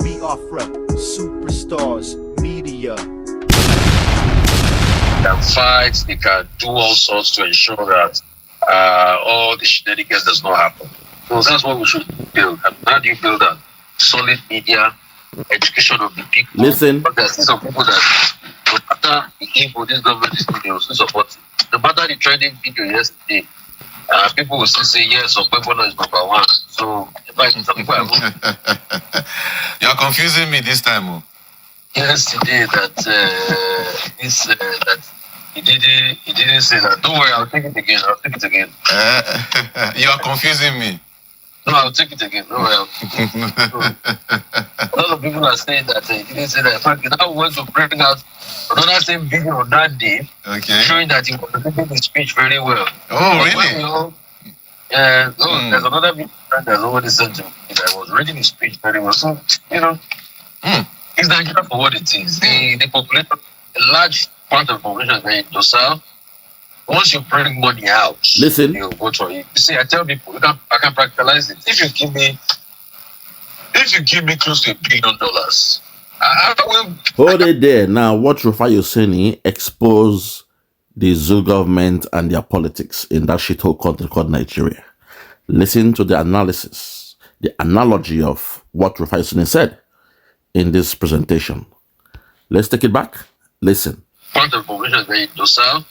We are from superstars media. They can fight, they can do all sorts to ensure that all the shenanigans does not happen. So that's what we should build. And how do you build a solid media, education of the people? Listen. But there's some people that no matter the evil this government is doing, they will still support it. No matter the trending video yesterday, people will still say yes, so people is number one. So if I some people you are confusing me this time. Oh. Yesterday that that he didn't say that. Don't worry, I'll take it again. You are confusing me. No, I'll take it again. Don't worry, I'll take it. A lot of people are saying that he didn't say that. In fact, now we want to bring out another same video on that day, showing that he was making the speech very well. Oh, really? There's another video that already sent to me that was reading his speech very well. So, it's Nigeria for what it is. The population, a large part of the population is very docile. Once you bring money out, listen, you vote for it. You see, I tell people, I can practicalize it. If you give me close to $1 billion, I will hold it there. Now, watch Rufai Oseni expose the zoo government and their politics in that shithole country called Nigeria. Listen to the analysis, the analogy of what Rufai Oseni said in this presentation. Let's take it back. Listen. Part of the population is very docile.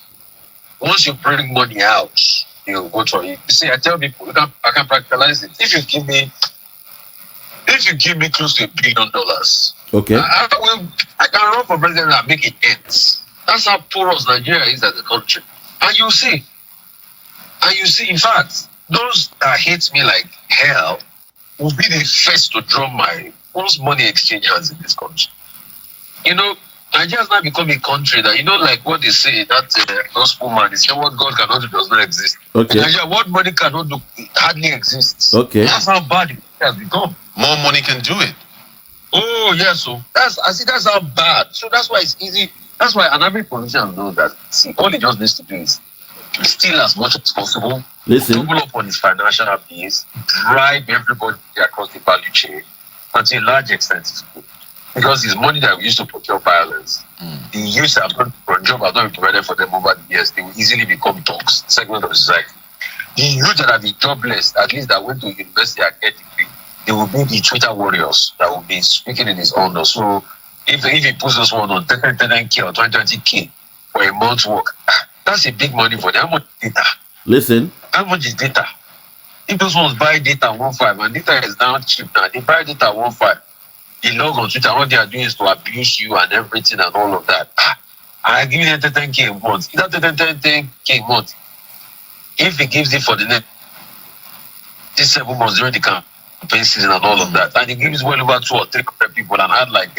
Once you bring money out, you vote for it. You see, I tell people, I can practicalize it. If you give me close to $1 billion, okay, I can run for president and make it ends. That's how porous Nigeria is as a country. And you see, in fact, those that hate me like hell will be the first to drop my most money exchange hands in this country. Nigeria's now become a country that, like what they say, that gospel man, they say what God cannot do does not exist. Okay. In Nigeria, what money cannot do hardly exists. Okay. That's how bad it has become. More money can do it. Oh, yes. So that's how bad. So that's why it's easy. That's why an average politician knows that. See, all he just needs to do is steal as much as possible, double up on his financial base, bribe everybody across the value chain, and to a large extent it's good. Because it's money that we used to procure violence. The youth have done for a job have not been provided for them over the years. They will easily become dogs, segment of society. The youth that have been jobless, at least that went to university and get degree, they will be the Twitter warriors that will be speaking in his honor. So if he puts this one on 10K or 20K for a month's work, that's a big money for them. How much data? Listen. How much is data? If those ones buy data 1.5 and data is now cheap now, they buy data 1.5. They log on Twitter, what they are doing is to abuse you and everything and all of that. I give you 10K a month. That 10K a month, if he gives it for the next 7 months during the campaign season and all of that, and he gives well over 200 or 300 people and had like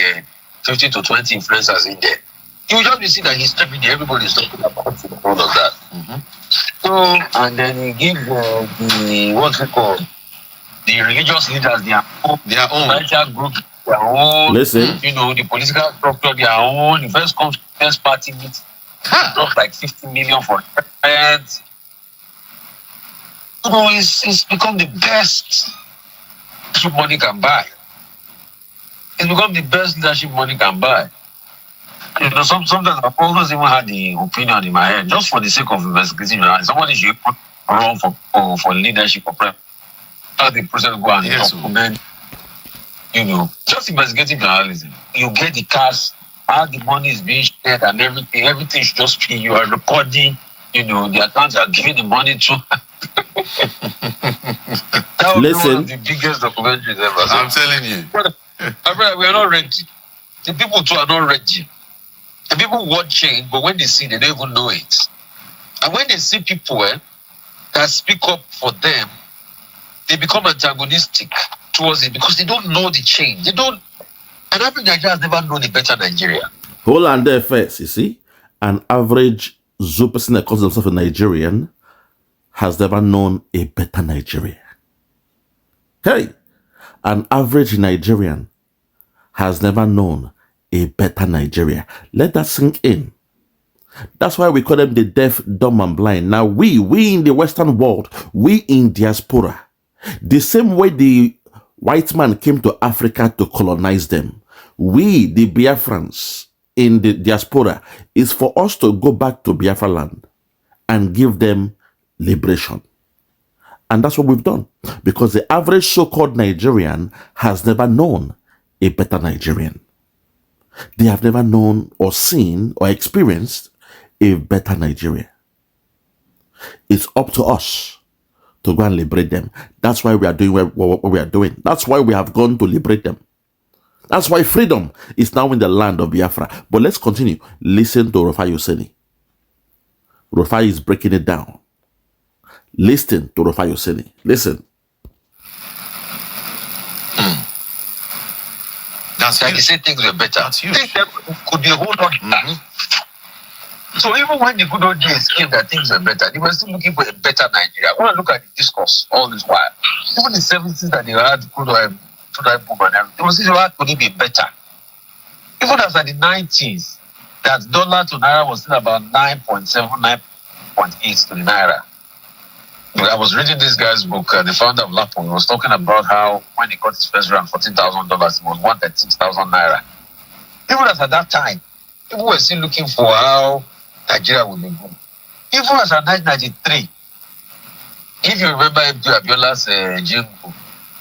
50 to 20 influencers in there, you will just be seeing that he's every day, everybody is talking about it and all of that. So, and then he gives the, what's it called? The religious leaders, their own financial group, their own, the political structure, their own. The first party meet, dropped like 50 million for events. It's become the best leadership money can buy. It's become the best leadership money can buy. Sometimes I've always even had the opinion in my head, just for the sake of investigating. Somebody should run for leadership or president. How the president go and document, just investigative journalism. You get the cash, how the money is being shared and everything. Everything should just be, you are recording, the accounts are giving the money to. That would be one of the biggest documentaries ever. I'm telling you. We are not ready. The people too are not ready. The people want change, but when they see, they don't even know it. And when they see people that speak up for them, they become antagonistic towards it because they don't know the change. They don't. An average Nigerian has never known a better Nigeria. Hold on there first, you see. An average zoo person that calls himself a Nigerian has never known a better Nigeria. Hey, an average Nigerian has never known a better Nigeria. Let that sink in. That's why we call them the deaf, dumb, and blind. Now we in the Western world, we in diaspora, the same way the White man came to Africa to colonize them. We, the Biafrans in the diaspora, is for us to go back to Biafra land and give them liberation. And that's what we've done. Because the average so-called Nigerian has never known a better Nigerian. They have never known or seen or experienced a better Nigeria. It's up to us to go and liberate them. That's why we are doing what we are doing. That's why we have gone to liberate them. That's why freedom is now in the land of Biafra. But let's continue. Listen to Rufai Oseni. Rufai is breaking it down. Listen to Rufai Oseni. Listen. That's like you say things were better. That's huge. Things that could be a whole lot better. So even when the good old days came that things were better, they were still looking for a better Nigeria. I want to look at the discourse all this while. Even the 70s that they had good oil boom and everything, they were still how could it be better? Even as at the 90s, that dollar to naira was still about 9.7, 9.8 to the naira. I was reading this guy's book, the founder of Lapo. He was talking about how when he got his first round, $14,000, it was 136,000 naira. Even as at that time, people were still looking for how Nigeria would be good. Even as at 1993, if you remember Abiola's jingle,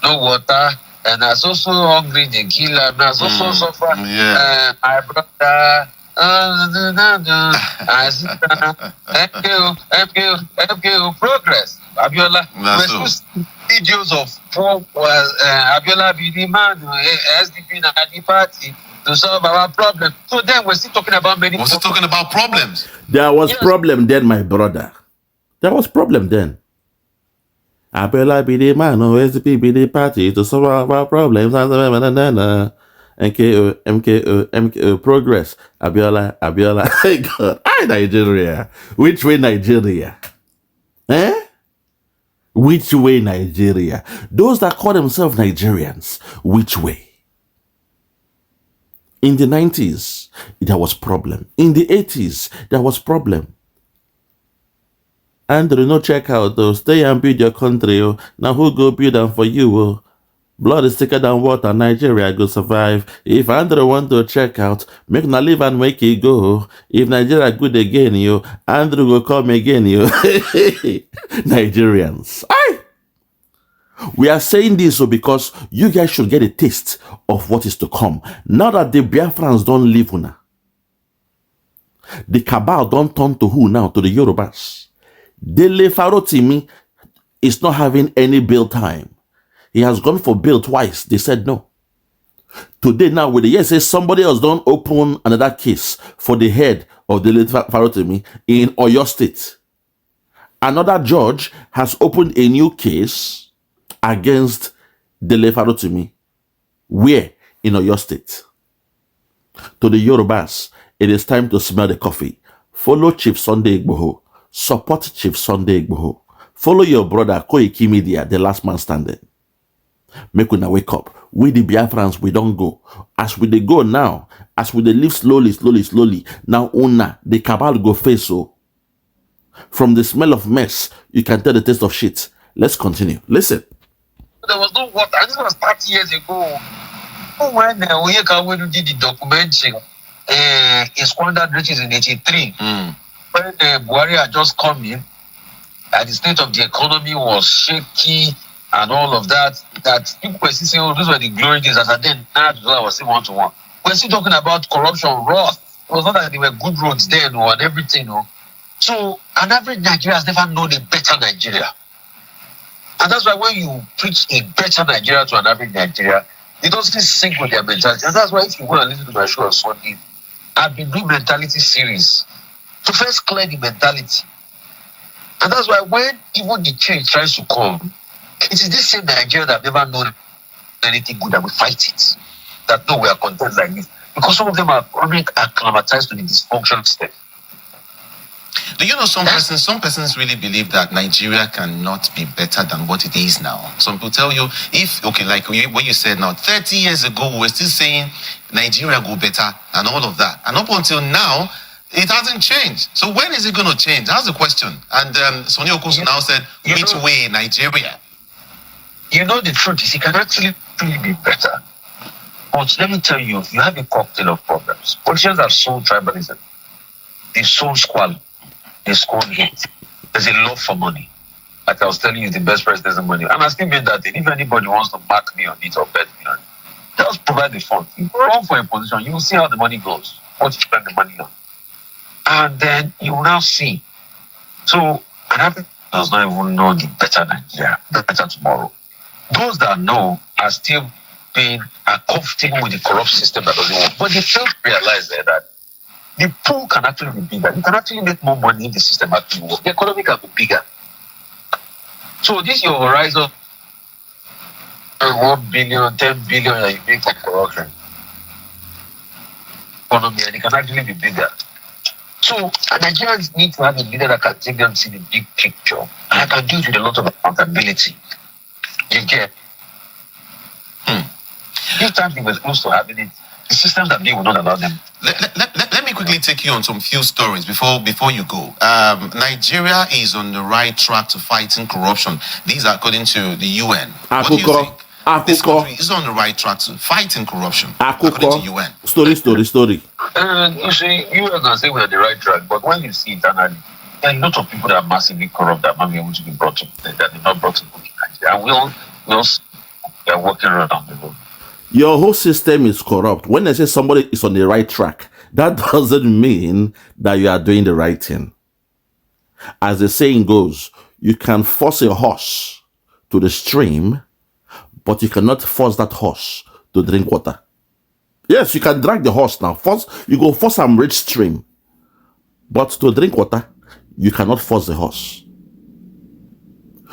no water, and I was so hungry, they kill, and I was so suffer. My brother. Progress. Abiola. Videos of Abiola be the man, SDP and the party to solve our problem. So then we're still talking about many. We're still talking about problems. There was problem then, my brother. There was problem then. Abiola be the man, SDP be the party to solve our problems. MKO, progress. Abiola. Hey God, Nigeria. Which way Nigeria? Which way Nigeria? Those that call themselves Nigerians, which way? In the 90s, there was problem. In the 80s, there was problem. Andrew, no check out though. Stay and build your country. Oh. Now who go build them for you? Oh. Blood is thicker than water. Nigeria go survive. If Andrew want to check out, make na live and make it go. If Nigeria good again, you Andrew will come again, you Nigerians. Aye. We are saying this so because you guys should get a taste of what is to come. Now that the Biafrans don't live una, the cabal don't turn to who now? To the Yorubas. Dele Farotimi is not having any bail time. He has gone for bail twice. They said no. Today now, with the yes, say somebody else don't open another case for the head of the late Farotimi in Oyo State. Another judge has opened a new case against the late Farotimi. Where? In Oyo State. To the Yorubas, it is time to smell the coffee. Follow Chief Sunday Igboho. Support Chief Sunday Igboho. Follow your brother Koiki Media, the last man standing. Make una wake up. We the Biafrans, we don't go. As we they go now, as we they live slowly, now una, the cabal go face so. From the smell of mess, you can tell the taste of shit. Let's continue. Listen. There was no water. This was 30 years ago. When Oyeka did the documentary, he squandered riches in 83. When Buhari had just come in, and the state of the economy was shaky, and all of that people were still saying, oh, those were the glory days. As I then, now I was still 1-to-1. We're still talking about corruption, wrath. It was not that there were good roads then and everything. So an average Nigerian has never known a better Nigeria. And that's why when you preach a better Nigeria to an average Nigeria, it doesn't sync with their mentality. And that's why if you want to listen to my show on Sunday, I've been doing mentality series to first clear the mentality. And that's why when even the change tries to come, it is this same Nigeria that never known anything good that we fight it. That no, we are content like this. Because some of them are already acclimatized to the dysfunctional state. Do you know some persons really believe that Nigeria cannot be better than what it is now? Some people tell you, like what you said now, 30 years ago, we were still saying Nigeria go better and all of that. And up until now, it hasn't changed. So when is it going to change? That's the question. And Sonny Okosu now said, which way Nigeria? You know the truth is, you can actually really be better. But let me tell you, you have a cocktail of problems. Politicians have sold tribalism. They sold squalor. They sold hate. There's a love for money. Like I was telling you, the best president is money. And I still mean that if anybody wants to back me on it or bet me on it, just provide the funds. If you run for a position, you will see how the money goes, what you spend the money on. And then you will now see. So, and Africa does not even know the better Nigeria, the better tomorrow. Those that know are still are comfortable with the corrupt system that doesn't work. But they fail to realize that the pool can actually be bigger. You can actually make more money if the system actually works. The economy can be bigger. So this is your horizon. 1 billion, 10 billion that you make from corruption. Economy, and it can actually be bigger. So Nigerians need to have a leader that can take them to the big picture and can give you a lot of accountability. You get. This time they were supposed to having it. The systems that they will not allow them. Let me quickly take you on some few stories before you go. Nigeria is on the right track to fighting corruption. These are according to the UN. What do you think? This country is on the right track to fighting corruption according to UN. Story. You see, you can say we're on the right track, but when you see internally, there are a lot of people that are massively corrupt that might be able to be brought to that are not brought to Nigeria. And we are working around the road. Your whole system is corrupt. When I say somebody is on the right track, that doesn't mean that you are doing the right thing. As the saying goes, you can force a horse to the stream, but you cannot force that horse to drink water. Yes, you can drag the horse now. You go force some rich stream, but to drink water, you cannot force the horse.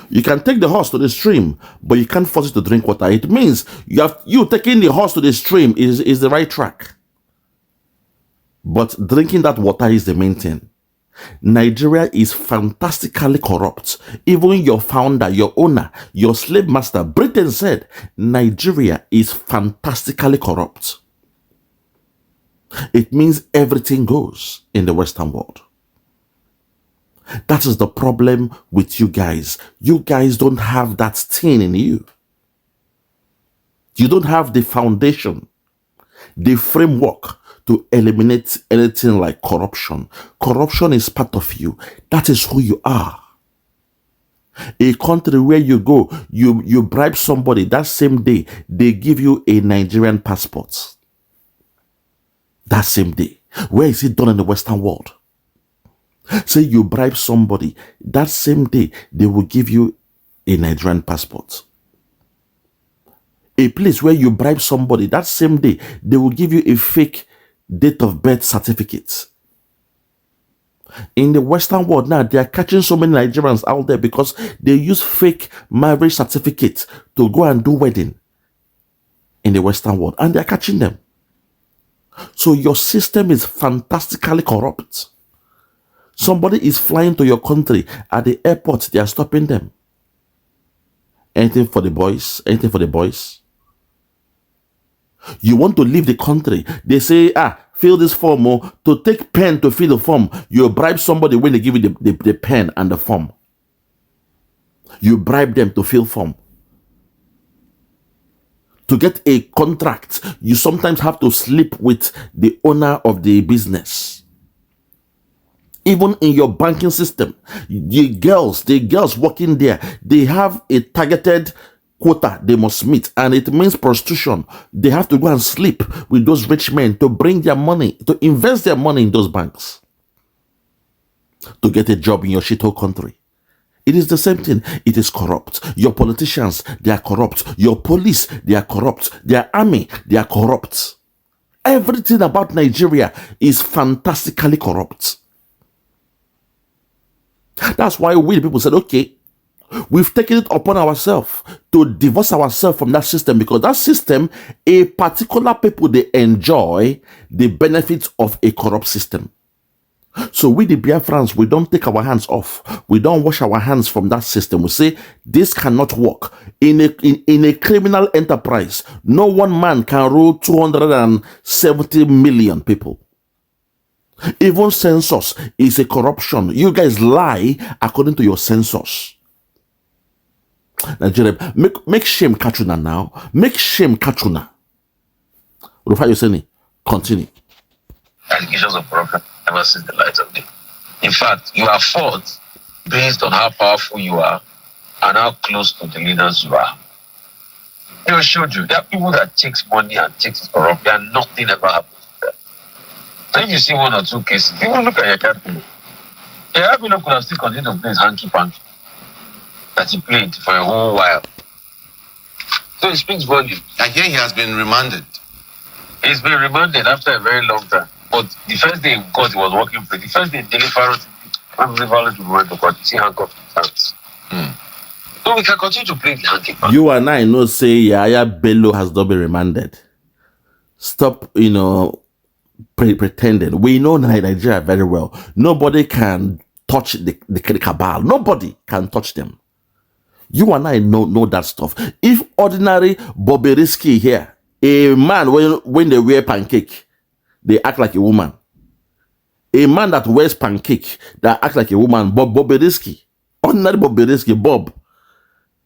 You can take the horse to the stream, but you can't force it to drink water. It means you taking the horse to the stream is the right track. But drinking that water is the main thing. Nigeria is fantastically corrupt. Even your founder, your owner, your slave master, Britain said, Nigeria is fantastically corrupt. It means everything goes in the Western world. That is the problem with you guys. You guys don't have that thing in you. You don't have the foundation, the framework to eliminate anything like corruption. Corruption is part of you. That is who you are. A country where you go, you bribe somebody, that same day, they give you a Nigerian passport. That same day. Where is it done in the Western world? Say you bribe somebody, that same day, they will give you a Nigerian passport. A place where you bribe somebody, that same day, they will give you a fake date of birth certificate. In the Western world now, they are catching so many Nigerians out there because they use fake marriage certificates to go and do wedding in the Western world, and they are catching them. So your system is fantastically corrupt. Somebody is flying to your country at the airport, they are stopping them. Anything for the boys? Anything for the boys? You want to leave the country, they say, fill this form, or to take pen to fill the form, you bribe somebody when they give you the pen and the form. You bribe them to fill form. To get a contract, you sometimes have to sleep with the owner of the business. Even in your banking system, the girls working there, they have a targeted quota they must meet, and it means prostitution. They have to go and sleep with those rich men to bring their money, to invest their money in those banks, to get a job in your shithole country. It is the same thing. It is corrupt. Your politicians, they are corrupt. Your police, they are corrupt. Their army, they are corrupt. Everything about Nigeria is fantastically corrupt. That's why we the people said, okay, we've taken it upon ourselves to divorce ourselves from that system, because that system, a particular people, they enjoy the benefits of a corrupt system. So we the Biafrans, we don't take our hands off. We don't wash our hands from that system. We say, this cannot work. In a criminal enterprise, no one man can rule 270 million people. Even census is a corruption. You guys lie according to your census. Nigeria, make shame catch una now. Make shame catch una. Rufai Oseni, continue. Allegations of corruption ever since the light of day. In fact, you are fought based on how powerful you are and how close to the leaders you are. They will show you there are people that takes money and takes corrupt, and nothing ever happens to them. So if you see one or two cases, even look at your cabinet. Your cabinet could have still continued to play his hanky-panky that he played for a whole while. So it speaks volumes. I hear he has been remanded. He's been remanded after a very long time. But the first day in court, he was working for the first day in daily violence, when the violence people went to court, you see handcuffed in his hands. So we can continue to play the hanky-panky. You and I know say Yaya Bello has not been remanded. Stop, pretending. We know Nigeria very well. Nobody can touch the cabal. Nobody can touch them. You and I know that stuff. If ordinary Bobrisky here, a man when they wear pancake, they act like a woman. A man that wears pancake, that acts like a woman. But Bobrisky, ordinary Bobrisky, Bob.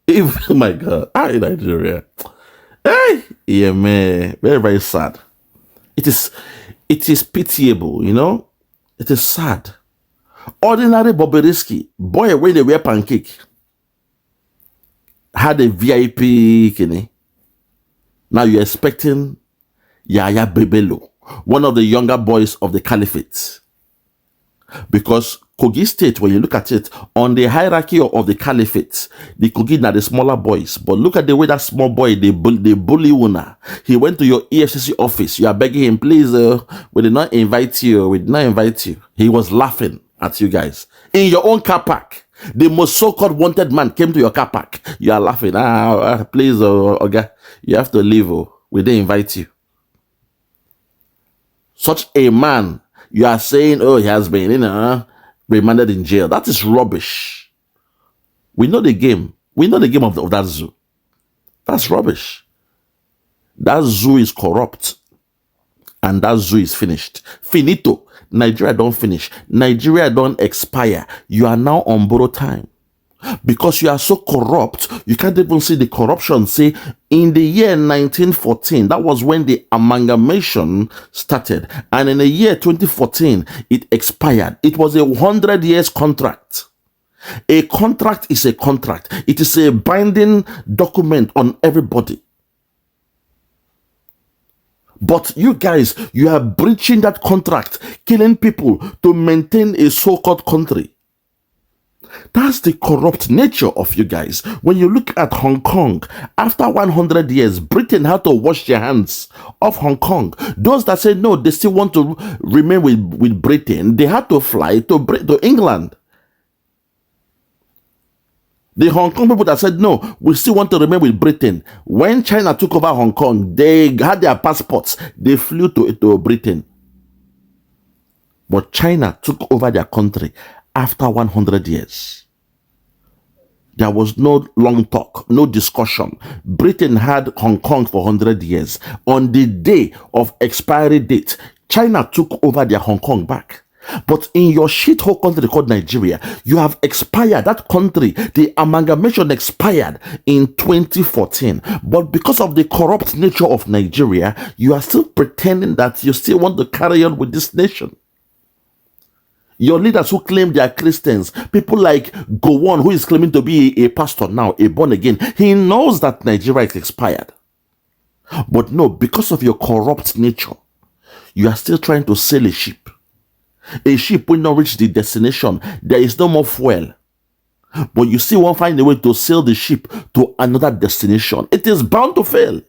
If, oh my God, in Nigeria. Hey, yeah, man, very, very sad. It is pitiable, It is sad. Ordinary Bobrisky, boy, when they wear pancake, had a VIP, Now you're expecting Yaya Bello, one of the younger boys of the caliphate. Because Kogi State, when you look at it, on the hierarchy of the caliphate, the Kogi are the smaller boys. But look at the way that small boy, they bully Una. He went to your EFCC office. You are begging him, please, we did not invite you. We did not invite you. He was laughing at you guys. In your own car park. The most so-called wanted man came to your car park. You are laughing. Please, okay, you have to leave. We didn't invite you. Such a man, you are saying, he has been, remanded in jail. That is rubbish. We know the game. We know the game of that zoo. That's rubbish. That zoo is corrupt. And that zoo is finished. Finito. Nigeria don't finish. Nigeria don't expire. You are now on borrowed time. Because you are so corrupt, you can't even see the corruption. Say, in the year 1914, that was when the amalgamation started. And in the year 2014, it expired. It was a 100 years contract. A contract is a contract. It is a binding document on everybody. But you guys, you are breaching that contract, killing people to maintain a so-called country. That's the corrupt nature of you guys. When you look at Hong Kong, after 100 years, Britain had to wash their hands of Hong Kong. Those that say no, they still want to remain with Britain, they had to fly to England. The Hong Kong people that said, no, we still want to remain with Britain. When China took over Hong Kong, they had their passports. They flew to Britain. But China took over their country after 100 years. There was no long talk, no discussion. Britain had Hong Kong for 100 years. On the day of expiry date, China took over their Hong Kong back. But in your shithole country called Nigeria, you have expired. That country, the amalgamation expired in 2014. But because of the corrupt nature of Nigeria, you are still pretending that you still want to carry on with this nation. Your leaders who claim they are Christians, people like Gowon, who is claiming to be a pastor now, a born again, he knows that Nigeria is expired. But no, because of your corrupt nature, you are still trying to sail a ship. A ship will not reach the destination. There is no more fuel. But you still won't find a way to sail the ship to another destination. It is bound to fail.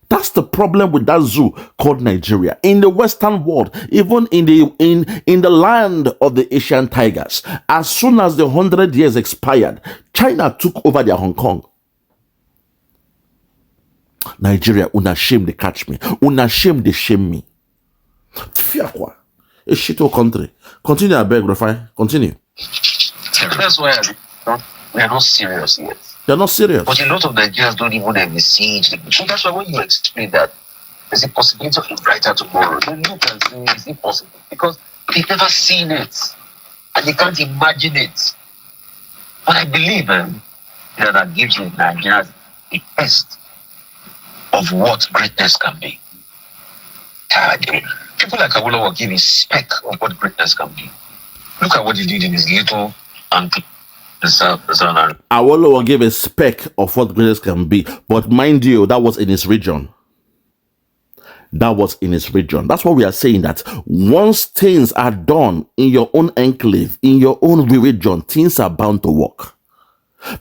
That's the problem with that zoo called Nigeria. In the Western world, even in the land of the Asian tigers, as soon as the 100 years expired, China took over their Hong Kong. Nigeria, una shame they catch me. Una shame they shame me. Fear quoi? A shitty country. Continue, I beg, Rufai. Continue. That's why we are not serious yet. They're not serious. But a lot of Nigerians don't even envisage it. So that's why when you explain that there's a possibility of a brighter tomorrow, they look and say, is it possible? Because they've never seen it. And they can't imagine it. But I believe that gives the Nigerians the best of what greatness can be. People like Awolowo give a speck of what greatness can be. Look at what he did in his little and the South. Awolowo gave a speck of what greatness can be, but mind you, that was in his region. That was in his region. That's what we are saying, that once things are done in your own enclave, in your own region, things are bound to work.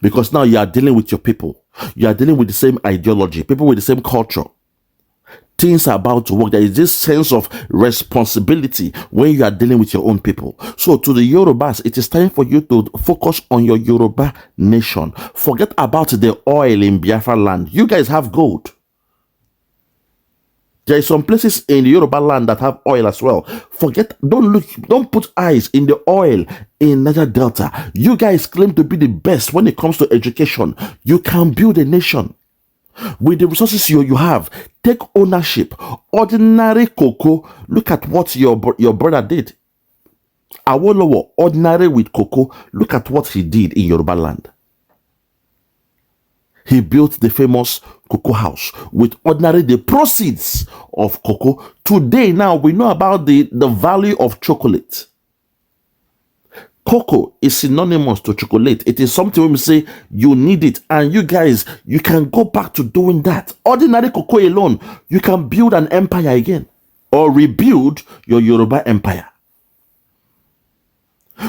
Because now you are dealing with your people. You are dealing with the same ideology, people with the same culture. Things are about to work. There is this sense of responsibility when you are dealing with your own people. So to the Yorubas, it is time for you to focus on your Yoruba nation. Forget about the oil in Biafra land. You guys have gold. There are some places in the Yoruba land that have oil as well. Don't put eyes in the oil in Niger Delta. You guys claim to be the best when it comes to education. You can build a nation. With the resources you have, take ownership. Ordinary cocoa, look at what your brother did. Awolowo, ordinary with cocoa, look at what he did in Yoruba land. He built the famous cocoa house with ordinary the proceeds of cocoa. Today, now we know about the value of chocolate. Cocoa is synonymous to chocolate. It is something when we say you need it, and you guys, you can go back to doing that. Ordinary cocoa alone, you can build an empire again or rebuild your Yoruba empire.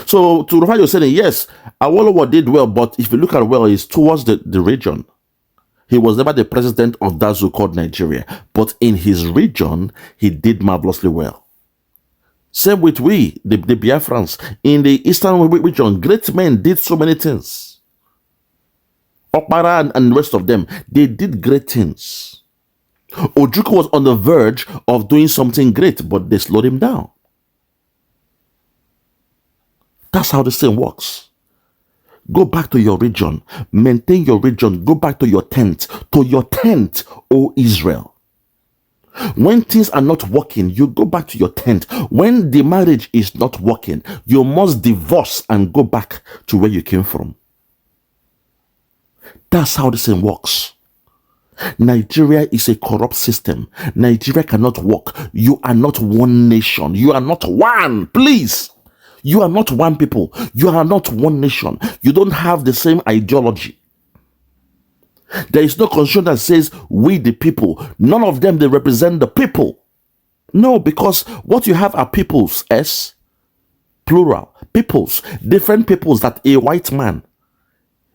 So to Rufai Oseni, yes, Awolowo did well, but if you look at well, it's towards the region. He was never the president of that so-called Nigeria, but in his region, he did marvelously well. Same with the Biafrans. In the eastern region, great men did so many things. Okpara and the rest of them, they did great things. Ojukwu was on the verge of doing something great, but they slowed him down. That's how this thing works. Go back to your region. Maintain your region. Go back to your tent. To your tent, O Israel. When things are not working, you go back to your tent. When the marriage is not working, you must divorce and go back to where you came from. That's how this thing works. Nigeria is a corrupt system. Nigeria cannot work. You are not one nation. You are not one. Please. You are not one people. You are not one nation. You don't have the same ideology. There is no constitution that says we the people. None of them, they represent the people. No, because what you have are peoples, S, plural, peoples, different peoples that a white man,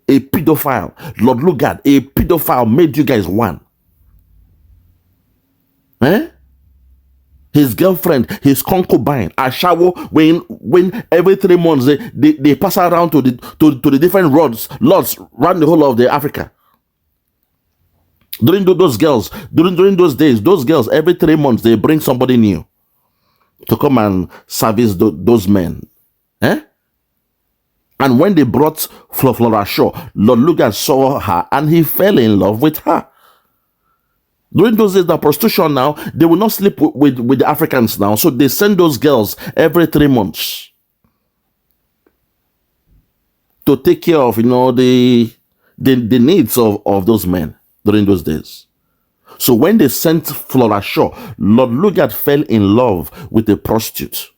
a pedophile, Lord Lugard, a pedophile made you guys one. His girlfriend, his concubine, Ashawo, when every 3 months they pass around to the different lords around the whole of the Africa. During those those days, those girls every 3 months they bring somebody new to come and service those men. And when they brought Flora Shaw, Lord Lugard saw her and he fell in love with her. During those days, the prostitution now, they will not sleep with the Africans now. So they send those girls every 3 months to take care of, the needs of those men during those days. So when they sent Flora Shaw, Lord Lugard fell in love with a prostitute,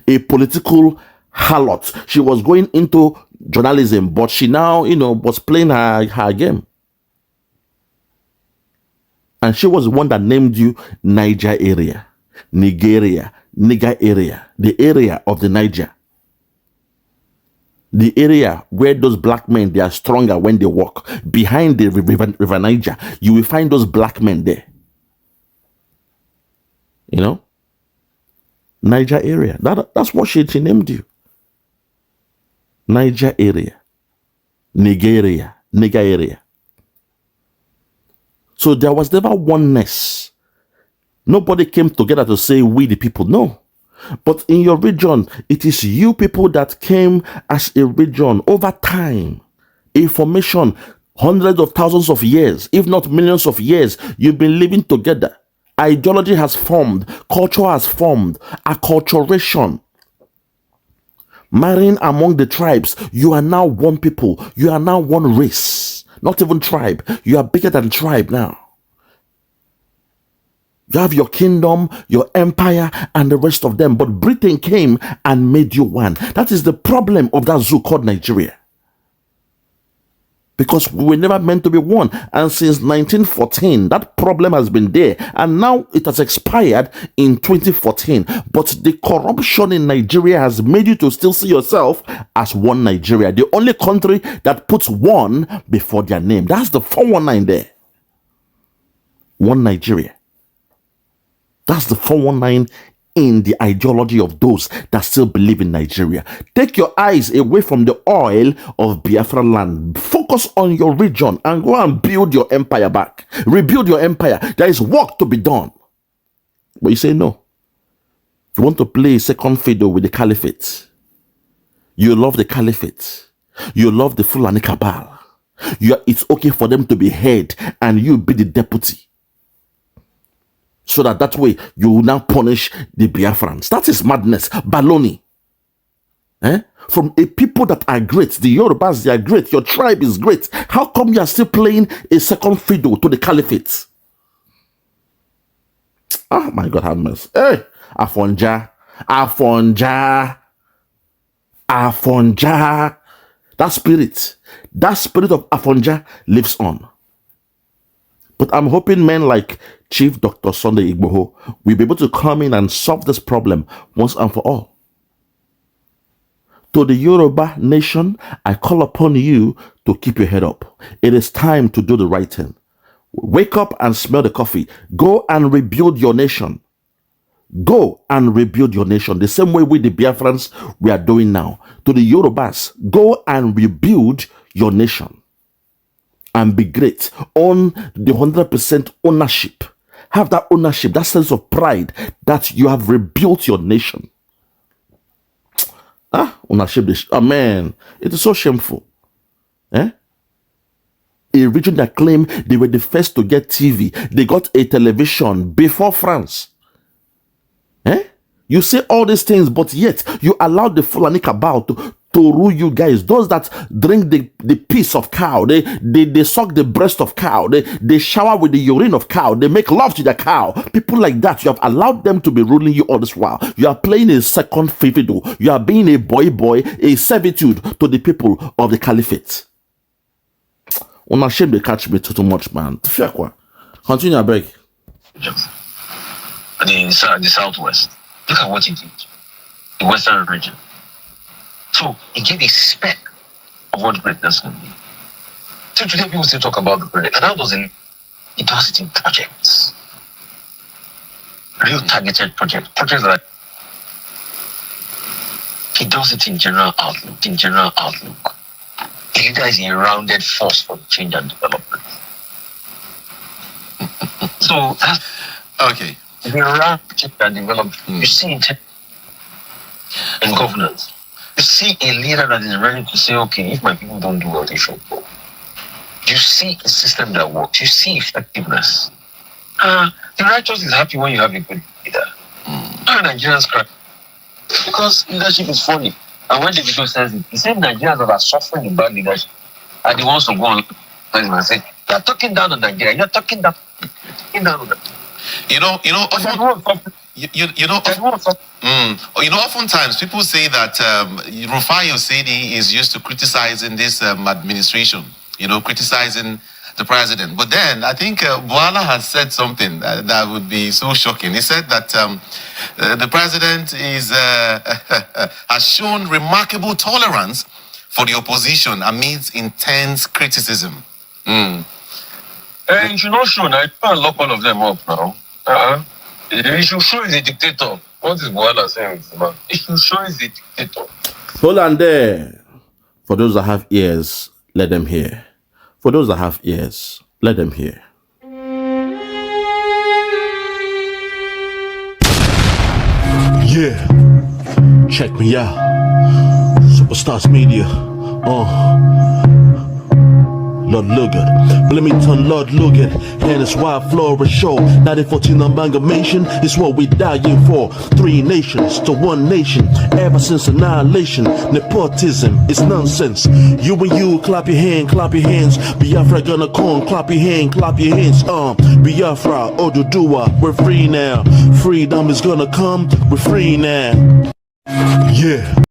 a political harlot. She was going into journalism, but she now, was playing her game. And she was the one that named you Niger area, Nigeria, Niger area, the area of the Niger. The area where those black men, they are stronger when they walk. Behind the river Niger, you will find those black men there. Niger area. That's what she named you. Niger area, Nigeria, Niger area. So there was never oneness. Nobody came together to say we the people. No. But in your region, it is you people that came as a region over time. A formation, hundreds of thousands of years, if not millions of years, you've been living together. Ideology has formed. Culture has formed. Acculturation. marrying among the tribes. You are now one people. You are now one race. Not even tribe. You are bigger than tribe now. You have your kingdom, your empire, and the rest of them. But Britain came and made you one. That is the problem of that zoo called Nigeria. Because we were never meant to be one. And since 1914, that problem has been there. And now it has expired in 2014. But the corruption in Nigeria has made you to still see yourself as one Nigeria. The only country that puts one before their name. That's the 419 there. One Nigeria. That's the 419 in the ideology of those that still believe in Nigeria. Take your eyes away from the oil of Biafra land. Focus on your region and go and build your empire back. Rebuild your empire. There is work to be done. But you say no. You want to play second fiddle with the caliphate. You love the caliphate. You love the Fulani cabal. It's okay for them to be head and you be the deputy. So that way you will now punish the Biafrans. That is madness. Baloney. From a people that are great, the Yorubas, they are great. Your tribe is great. How come you are still playing a second fiddle to the caliphate? Oh my God, have mercy. Hey, Afonja. That spirit of Afonja lives on. But I'm hoping men like Chief Dr. Sunday Igboho will be able to come in and solve this problem once and for all. To the Yoruba nation, I call upon you to keep your head up. It is time to do the right thing. Wake up and smell the coffee. Go and rebuild your nation. Go and rebuild your nation. The same way with the Biafrans we are doing now. To the Yorubas, go and rebuild your nation. And be great. Own the 100% ownership. Have that ownership, that sense of pride that you have rebuilt your nation. Ownership. Man, it is so shameful. A region that claimed they were the first to get TV. They got a television before France. You say all these things, but yet you allowed the Fulani cabal to rule you guys. Those that drink the piss of cow, they suck the breast of cow, they shower with the urine of cow, they make love to the cow. People like that, you have allowed them to be ruling you all this while. You are playing a second fiddle. You are being a boy, a servitude to the people of the caliphate. On shame they catch me too much, man. Continue, I beg. The southwest. Look at what he did. The western region. So he gave a speck of what greatness can be. So today people still talk about the greatness. And how does it? He does it in projects. Real targeted projects. Projects that he does it in general outlook. A leader is a rounded force for change and development. So that's Okay. if you're around change and development, you see in governance. You see a leader that is ready to say, okay, if my people don't do what they should do. You see a system that works. You see effectiveness. The righteous is happy when you have a good leader. Nigerians cry because leadership is funny. And when the video says it, the same Nigerians that are suffering in bad leadership are the ones who go on and say, you're talking down on Nigeria. You're talking down on them. Oftentimes people say that Rufai Oseni is used to criticizing this administration, criticizing the president. But then I think Boala has said something that would be so shocking. He said that the president has shown remarkable tolerance for the opposition amidst intense criticism. And you should not show now. You can't lock all of them up now. You should show he's a dictator. What is Boala saying? You should show he's a dictator. Hold on there. For those that have ears, let them hear. For those that have ears, let them hear. Yeah. Check me out. Superstars Media. Lord Lugard, Bloomington, Lord Lugard, and it's wild flora show. 1914 amalgamation is what we dying for. 3 nations to 1 nation, ever since annihilation. Nepotism is nonsense. You and you, clap your hands. Biafra gonna come, clap your hands. Biafra, Oduduwa, we're free now. Freedom is gonna come, we're free now. Yeah.